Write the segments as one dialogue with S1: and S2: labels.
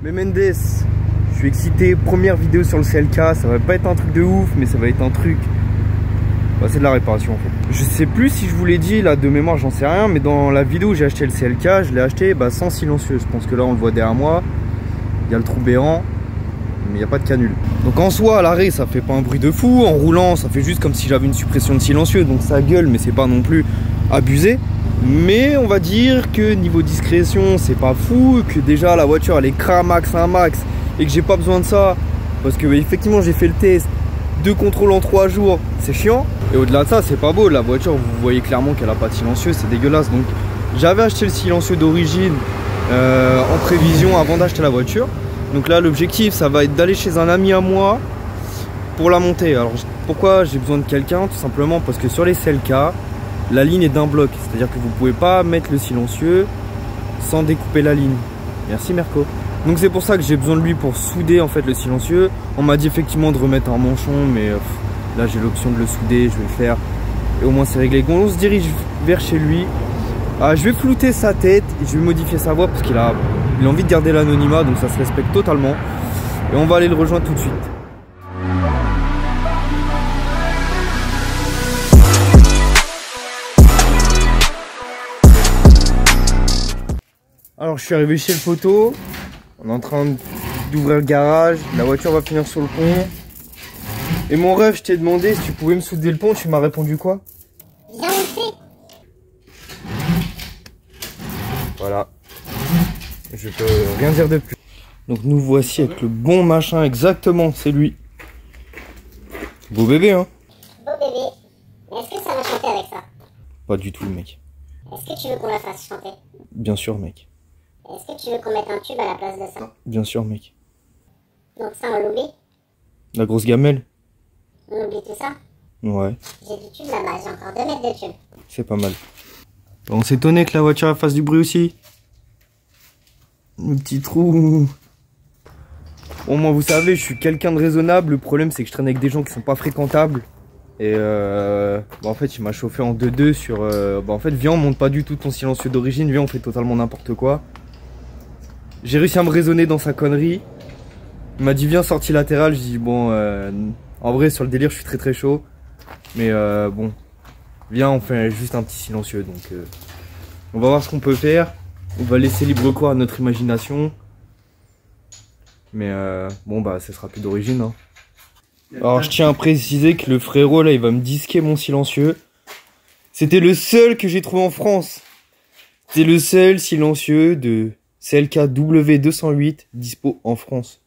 S1: Mais Mendes, je suis excité, première vidéo sur le CLK, ça va pas être un truc de ouf, mais ça va être un truc... Bah, c'est de la réparation en fait. Je sais plus si je vous l'ai dit, là de mémoire j'en sais rien, mais dans la vidéo où j'ai acheté le CLK, je l'ai acheté sans silencieux. Je pense que là on le voit derrière moi, il y a le trou béant, mais il n'y a pas de canule. Donc en soi à l'arrêt ça fait pas un bruit de fou, en roulant ça fait juste comme si j'avais une suppression de silencieux, donc ça gueule mais c'est pas non plus abusé. Mais on va dire que niveau discrétion c'est pas fou, que déjà la voiture elle est cramax un max et que j'ai pas besoin de ça parce que effectivement j'ai fait le test, 2 contrôles en 3 jours, c'est chiant. Et au-delà de ça c'est pas beau, la voiture vous voyez clairement qu'elle a pas de silencieux, c'est dégueulasse. Donc j'avais acheté le silencieux d'origine en prévision avant d'acheter la voiture. Donc là l'objectif ça va être d'aller chez un ami à moi pour la monter. Alors pourquoi j'ai besoin de quelqu'un? Tout simplement parce que sur les CLK la ligne est d'un bloc, c'est-à-dire que vous pouvez pas mettre le silencieux sans découper la ligne. Merci Merco. Donc c'est pour ça que j'ai besoin de lui pour souder en fait le silencieux. On m'a dit effectivement de remettre un manchon, mais là j'ai l'option de le souder, je vais le faire. Et au moins c'est réglé. On se dirige vers chez lui. Je vais flouter sa tête et je vais modifier sa voix parce qu'il a envie de garder l'anonymat, donc ça se respecte totalement. Et on va aller le rejoindre tout de suite. Alors je suis arrivé chez le poteau, on est en train d'ouvrir le garage, la voiture va finir sur le pont. Et mon rêve, je t'ai demandé si tu pouvais me souder le pont, tu m'as répondu quoi?
S2: Bien fait.
S1: Voilà, je peux rien dire de plus. Donc nous voici avec le bon machin, exactement, c'est lui. Beau bébé hein?
S2: Beau bébé. Mais est-ce que ça va chanter avec ça?
S1: Pas du tout mec.
S2: Est-ce que tu veux qu'on la fasse chanter?
S1: Bien sûr mec.
S2: Est-ce que tu veux qu'on mette un tube à la place de ça?
S1: Bien sûr mec.
S2: Donc ça on l'oublie?
S1: La grosse gamelle?
S2: On oublie tout ça?
S1: Ouais.
S2: J'ai du tube là-bas, j'ai encore 2 mètres de tube.
S1: C'est pas mal. On s'est étonné que la voiture fasse du bruit aussi. Le petit trou. Bon moi vous savez, je suis quelqu'un de raisonnable. Le problème c'est que je traîne avec des gens qui sont pas fréquentables. Et en fait il m'a chauffé en 2-2 sur... en fait viens on monte pas du tout ton silencieux d'origine, viens on fait totalement n'importe quoi. J'ai réussi à me raisonner dans sa connerie. Il m'a dit viens sortie latérale, je dis bon en vrai sur le délire je suis très chaud. Mais bon, viens on fait juste un petit silencieux. Donc on va voir ce qu'on peut faire. On va laisser libre cours à notre imagination. Mais bon bah ce sera plus d'origine hein. Alors je tiens à préciser que le frérot là il va me disquer mon silencieux. C'était le seul que j'ai trouvé en France. C'était le seul silencieux de CLK W208 dispo en France.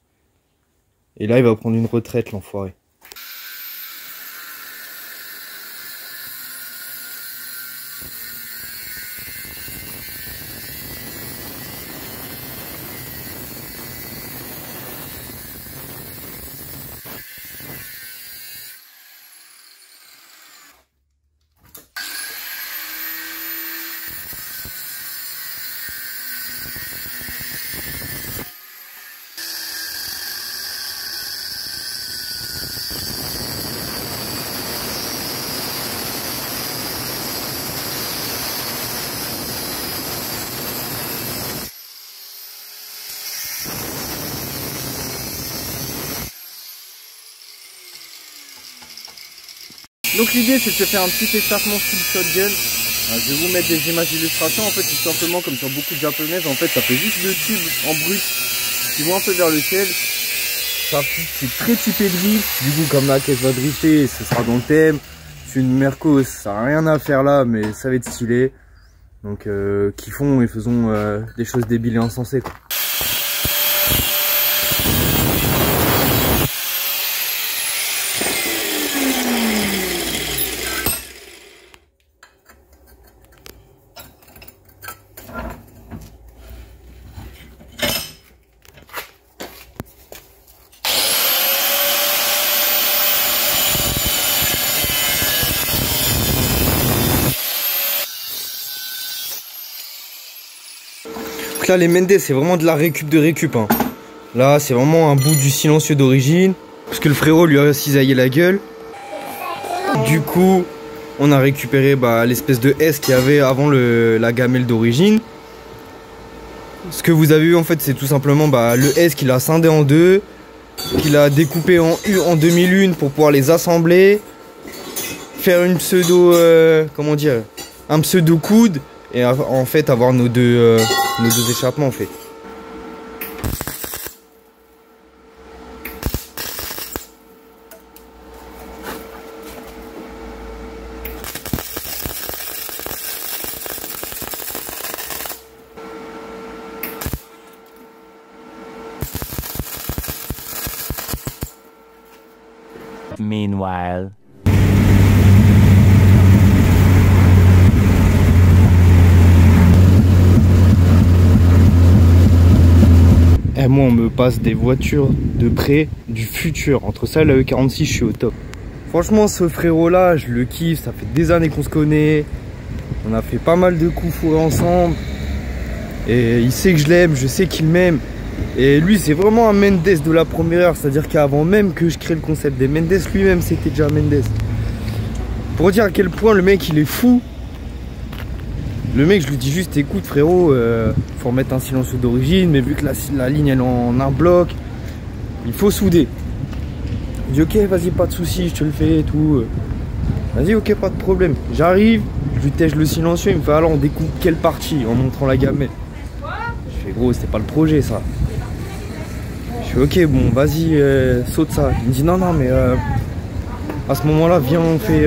S1: Et là il va prendre une retraite l'enfoiré. Donc l'idée c'est de se faire un petit échappement style shotgun. Je vais vous mettre des images d'illustration. En fait tout simplement comme sur beaucoup de japonaises, en fait ça fait juste 2 tubes en brut qui vont un peu vers le ciel. C'est très typé drift. Du coup comme la caisse va drifter, ce sera dans le thème. C'est une Merco, ça n'a rien à faire là mais ça va être stylé. Donc kiffons et faisons des choses débiles et insensées quoi. Donc là les Mendes c'est vraiment de la récup de récup hein. Là c'est vraiment un bout du silencieux d'origine. Parce que le frérot lui a cisaillé la gueule. Du coup on a récupéré l'espèce de S qu'il y avait avant la gamelle d'origine. Ce que vous avez vu en fait, c'est tout simplement le S qu'il a scindé en deux, qu'il a découpé en 2001 pour pouvoir les assembler, faire une pseudo, comment dire, un pseudo coude et en fait avoir nos deux échappements en fait.
S3: Meanwhile.
S1: Et moi on me passe des voitures de près du futur. Entre ça et la E46 je suis au top. Franchement ce frérot là je le kiffe. Ça fait des années qu'on se connaît. On a fait pas mal de coups fourrés ensemble. Et il sait que je l'aime, je sais qu'il m'aime. Et lui c'est vraiment un Mendes de la première heure. C'est à dire qu'avant même que je crée le concept des Mendes, lui-même c'était déjà Mendes. Pour dire à quel point le mec il est fou. Le mec je lui dis juste écoute frérot, faut remettre un silencieux d'origine. Mais vu que la ligne elle est en un bloc, il faut souder. Il dit ok vas-y pas de soucis, je te le fais et tout. Vas-y ok pas de problème. J'arrive, je lui tèche le silencieux. Il me fait alors on découpe quelle partie en montrant la gamelle. Je fais gros c'était pas le projet ça. Je fais ok bon vas-y saute ça. Il me dit non mais à ce moment là viens on fait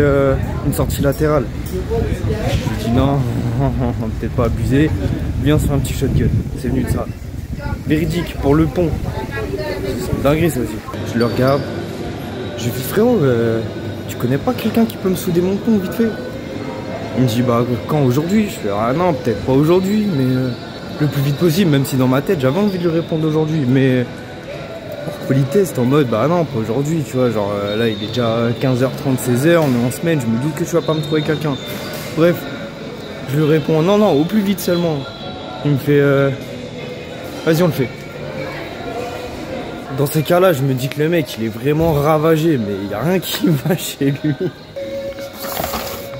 S1: une sortie latérale. Je lui dis non peut-être pas abusé. Viens on se fait un petit shotgun. C'est venu de ça. Véridique pour le pont. C'est dingue ça aussi. Je le regarde. Je lui dis frérot tu connais pas quelqu'un qui peut me souder mon pont vite fait? Il me dit bah quand aujourd'hui? Je fais ah non peut-être pas aujourd'hui mais le plus vite possible, même si dans ma tête j'avais envie de lui répondre aujourd'hui, mais par politesse en mode bah non pas aujourd'hui tu vois, genre là il est déjà 15h30 16h, on est en semaine, je me doute que tu vas pas me trouver quelqu'un. Bref, je lui réponds non au plus vite seulement. Il me fait vas-y on le fait. Dans ces cas là je me dis que le mec il est vraiment ravagé, mais il y a rien qui va chez lui.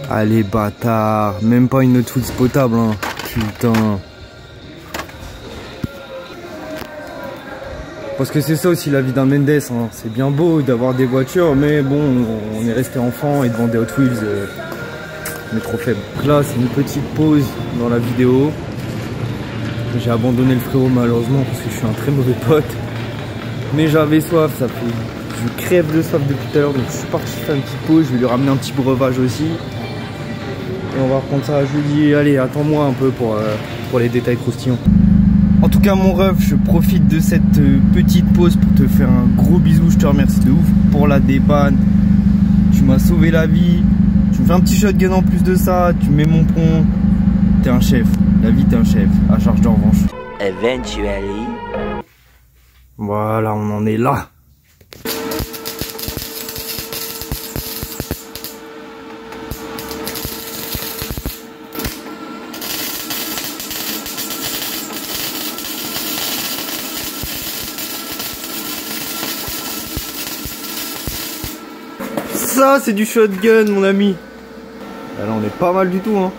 S1: Allez bâtard, même pas une Hot Wheels potable hein. Putain. Parce que c'est ça aussi la vie d'un Mendes, hein. C'est bien beau d'avoir des voitures, mais bon, on est resté enfant et devant des Hot Wheels, on est trop faible. Donc là, c'est une petite pause dans la vidéo. J'ai abandonné le frérot malheureusement parce que je suis un très mauvais pote. Mais j'avais soif, ça fait... Je crève de soif depuis tout à l'heure, donc je suis parti faire une petite pause. Je vais lui ramener un petit breuvage aussi. Et on va reprendre ça. Je lui dis, allez, attends-moi un peu pour les détails croustillants. En tout cas mon ref, je profite de cette petite pause pour te faire un gros bisou. Je te remercie de ouf pour la dépanne. Tu m'as sauvé la vie. Tu me fais un petit shotgun en plus de ça. Tu mets mon pont. T'es un chef. La vie t'es un chef. À charge de revanche.
S3: Eventually.
S1: Voilà, on en est là. Ça c'est du shotgun mon ami. Là on est pas mal du tout hein.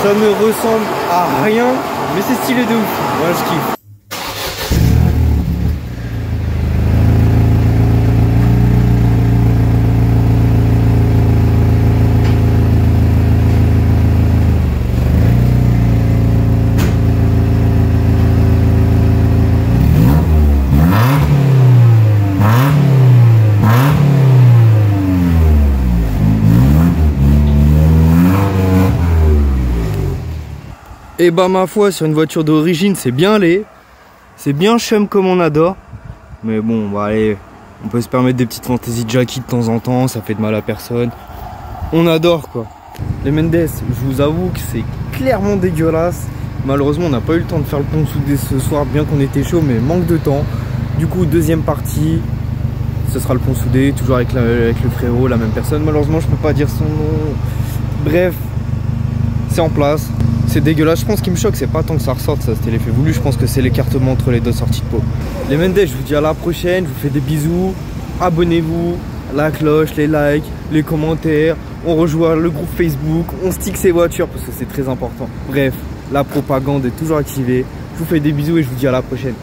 S1: Ça ne ressemble à rien, mais c'est stylé de ouf. Moi je kiffe. Et bah ma foi sur une voiture d'origine c'est bien laid. C'est bien chum comme on adore. Mais bon bah allez, on peut se permettre des petites fantaisies de Jackie de temps en temps, ça fait de mal à personne. On adore quoi. Les Mendes, je vous avoue que c'est clairement dégueulasse. Malheureusement on n'a pas eu le temps de faire le pont soudé ce soir, bien qu'on était chaud, mais manque de temps. Du coup deuxième partie, Ce sera le pont soudé, toujours avec le frérot, la même personne. Malheureusement, je peux pas dire son nom. Bref, c'est en place. C'est dégueulasse. Je pense qu'il me choque, c'est pas tant que ça ressorte, ça, c'était l'effet voulu. Je pense que c'est l'écartement entre les deux sorties de pot. Les Mendes, je vous dis à la prochaine. Je vous fais des bisous. Abonnez-vous, la cloche, les likes, les commentaires. On rejoint le groupe Facebook. On stick ses voitures parce que c'est très important. Bref, la propagande est toujours activée. Je vous fais des bisous et je vous dis à la prochaine.